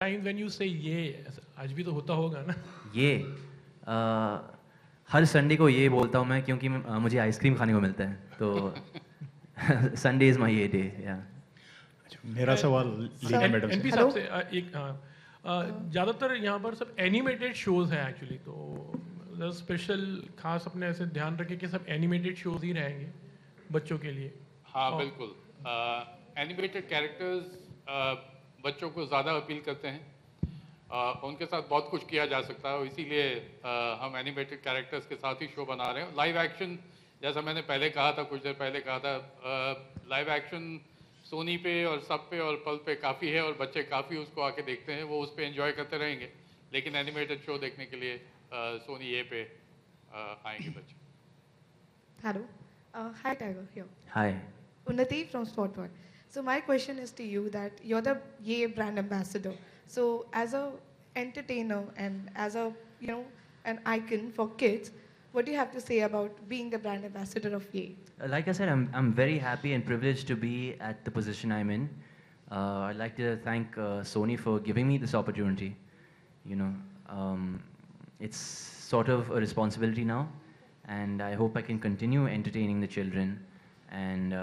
Times when you say ये आज भी तो होता होगा ना? ये हर संडे को ये बोलता हूँ मैं क्योंकि मुझे आइसक्रीम खाने को मिलता है तो संडे इज़ माई ये डे या मेरा सवाल लीना मैडम एनपी से। साहब से एक ज़्यादातर यहाँ पर सब एनिमेटेड शोज हैं एक्चुअली, तो स्पेशल खास अपने ऐसे ध्यान रखें कि सब एनिमेटेड शोज ही रहेंगे बच्चों के लिए। हाँ बिल्कुल, एनिमेटेड कैरेक्टर्स बच्चों को ज़्यादा अपील करते हैं, उनके साथ बहुत कुछ किया जा सकता है, इसीलिए हम एनिमेटेड कैरेक्टर्स के साथ ही शो बना रहे हैं। लाइव एक्शन जैसा मैंने पहले कहा था, कुछ देर पहले कहा था, लाइव एक्शन सोनी पे और सब पे और पल पे काफ़ी है और बच्चे काफ़ी उसको आके देखते हैं, वो उस पर एंजॉय करते रहेंगे। लेकिन एनिमेटेड शो देखने के लिए सोनी ये पे आएंगे बच्चे। Hello. Hi, Tiger. Here. Hi Unnati from Spotboy. So my question is to you that you're the Ye brand ambassador. So as a entertainer and as a an icon for kids, what do you have to say about being the brand ambassador of Ye? Like I said, I'm very happy and privileged to be at the position I'm in. I'd like to thank Sony for giving me this opportunity. It's sort of a responsibility now, and I hope I can continue entertaining the children and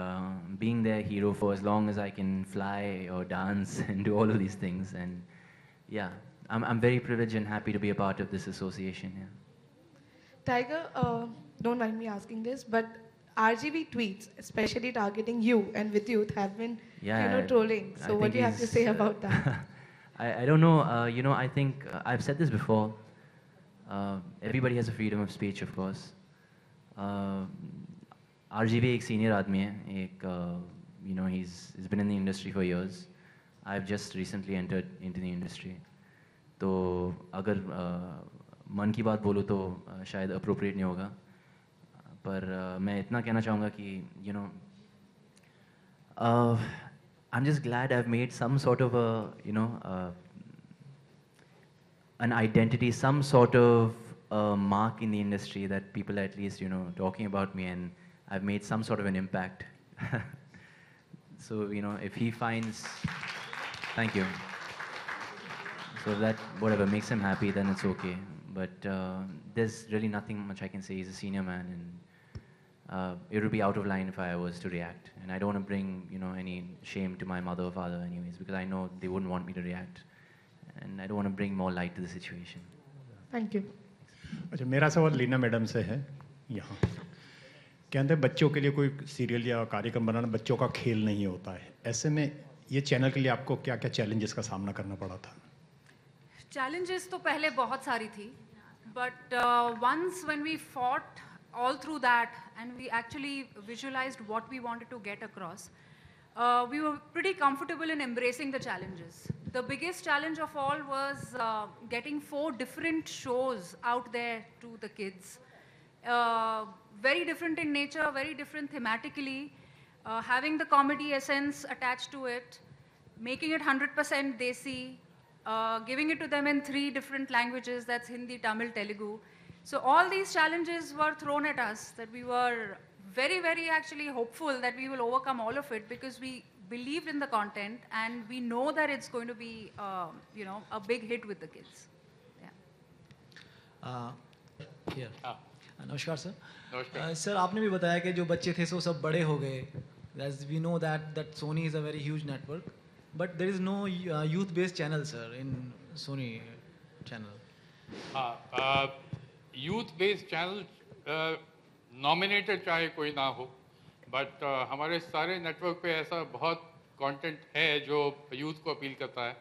being their hero for as long as I can fly or dance and do all of these things. And yeah, I'm very privileged and happy to be a part of this association. Yeah. Tiger, don't mind me asking this, but RGB tweets, especially targeting you and with youth, have been trolling. So what do you have to say about that? I don't know. I think I've said this before. Everybody has a freedom of speech, of course. RGB एक senior आदमी है, एक he's been in the industry for years. I've just recently entered into the industry. तो अगर मन की बात बोलूँ तो शायद appropriate नहीं होगा, पर मैं इतना कहना चाहूँगा कि I'm just glad I've made some sort of an identity, some sort of mark in the industry that people are at least talking about me, and I've made some sort of an impact. So if he finds, thank you. So that whatever makes him happy, then it's okay. But there's really nothing much I can say. He's a senior man, and it would be out of line if I was to react. And I don't want to bring any shame to my mother or father, anyways, because I know they wouldn't want me to react, and I don't want to bring more light to the situation. Thank you. अच्छा, मेरा सवाल Leena madam से है। यहाँ कहते हैं बच्चों के लिए कोई सीरियल या कार्यक्रम बनाना बच्चों का खेल नहीं होता है, ऐसे में ये चैनल के लिए आपको क्या क्या चैलेंजेस का सामना करना पड़ा था? चैलेंजेस तो पहले बहुत सारी थी, but once when we fought all through that and we actually visualized what we wanted to get across, we were pretty comfortable in embracing the challenges. The biggest challenge of all was getting 4 different shows out there to the kids. Very different in nature, very different thematically, having the comedy essence attached to it, making it 100% Desi, giving it to them in 3 different languages, that's Hindi, Tamil, Telugu. So all these challenges were thrown at us, that we were very, very actually hopeful that we will overcome all of it, because we believed in the content and we know that it's going to be, a big hit with the kids. Yeah. Here. नमस्कार sir. नमस्कार। Sir आपने भी बताया कि जो बच्चे थे सो सब बड़े हो गए। As we know that Sony is a very huge network, but there is no youth-based channel, sir, in Sony channel. youth-based channel nominated चाहे कोई ना हो, but हमारे सारे नेटवर्क पे ऐसा बहुत कंटेंट है जो यूथ को अपील करता है,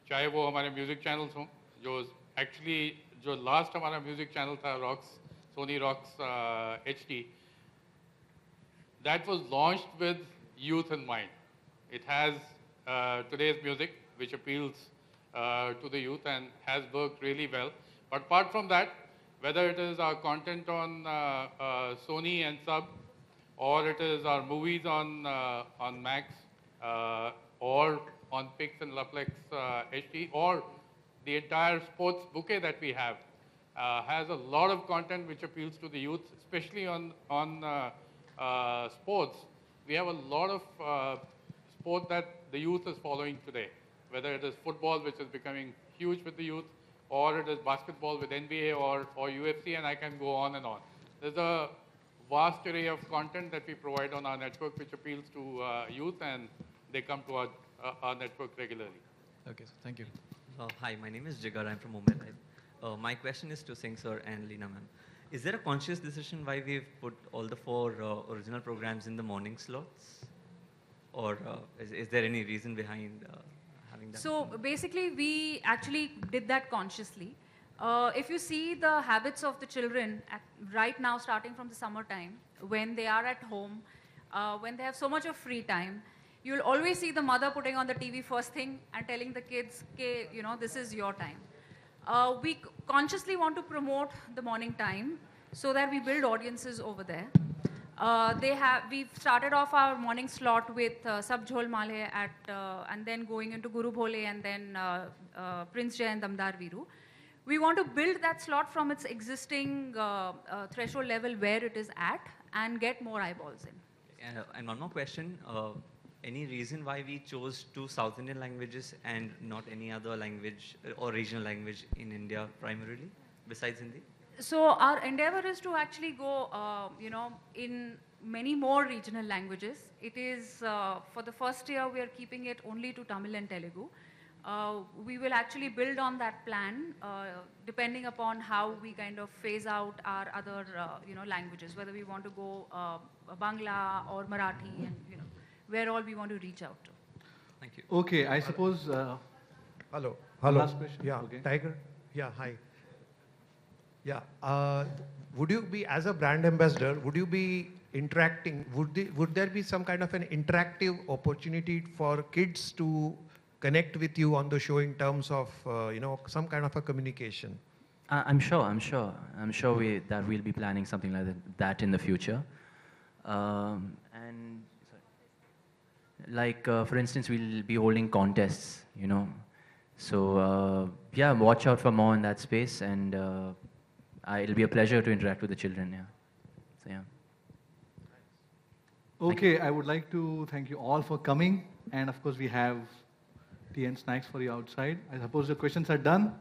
चाहे वो हमारे म्यूज़िक चैनल्स हों, जो एक्चुअली जो लास्ट हमारा म्यूज़िक चैनल था Rocks, Sony Rocks HD, that was launched with youth in mind. It has today's music, which appeals to the youth and has worked really well. But apart from that, whether it is our content on Sony and Sub, or it is our movies on Max, or on Pix and Lovelex HD, or the entire sports bouquet that we have, has a lot of content which appeals to the youth, especially on sports. We have a lot of sport that the youth is following today. whether it is football, which is becoming huge with the youth, or it is basketball with NBA or UFC, and I can go on and on. There's a vast array of content that we provide on our network which appeals to youth, and they come to our network regularly. Okay, so thank you. Hi, my name is Jigar. I'm from Mumbai. My question is to Singh sir and Leena ma'am. Is there a conscious decision why we've put all the 4 original programs in the morning slots? Or is there any reason behind having that? So basically, we actually did that consciously. If you see the habits of the children right now, starting from the summertime, when they are at home, when they have so much of free time, you'll always see the mother putting on the TV first thing and telling the kids, okay, you know, this is your time. We consciously want to promote the morning time so that we build audiences over there. We've started off our morning slot with Sab Jhol Male and then going into Guru Bhole and then Prince Jai and Damdar Viru. We want to build that slot from its existing threshold level where it is at and get more eyeballs in. And one more question. Any reason why we chose 2 South Indian languages and not any other language or regional language in India primarily, besides Hindi? So our endeavor is to actually go, in many more regional languages. It is, for the first year, we are keeping it only to Tamil and Telugu. We will actually build on that plan depending upon how we kind of phase out our other, languages, whether we want to go Bangla or Marathi and, where all we want to reach out to. Thank you. Okay, I suppose. Hello. Last question. Yeah, Okay. Tiger. Yeah, hi. Yeah. Would you be, as a brand ambassador, would you be interacting? Would there be some kind of an interactive opportunity for kids to connect with you on the show in terms of, some kind of a communication? I'm sure we'll be planning something like that in the future. And like, for instance, we'll be holding contests, So, watch out for more in that space, and it'll be a pleasure to interact with the children, So, Okay, I would like to thank you all for coming. And of course, we have tea and snacks for you outside. I suppose the questions are done.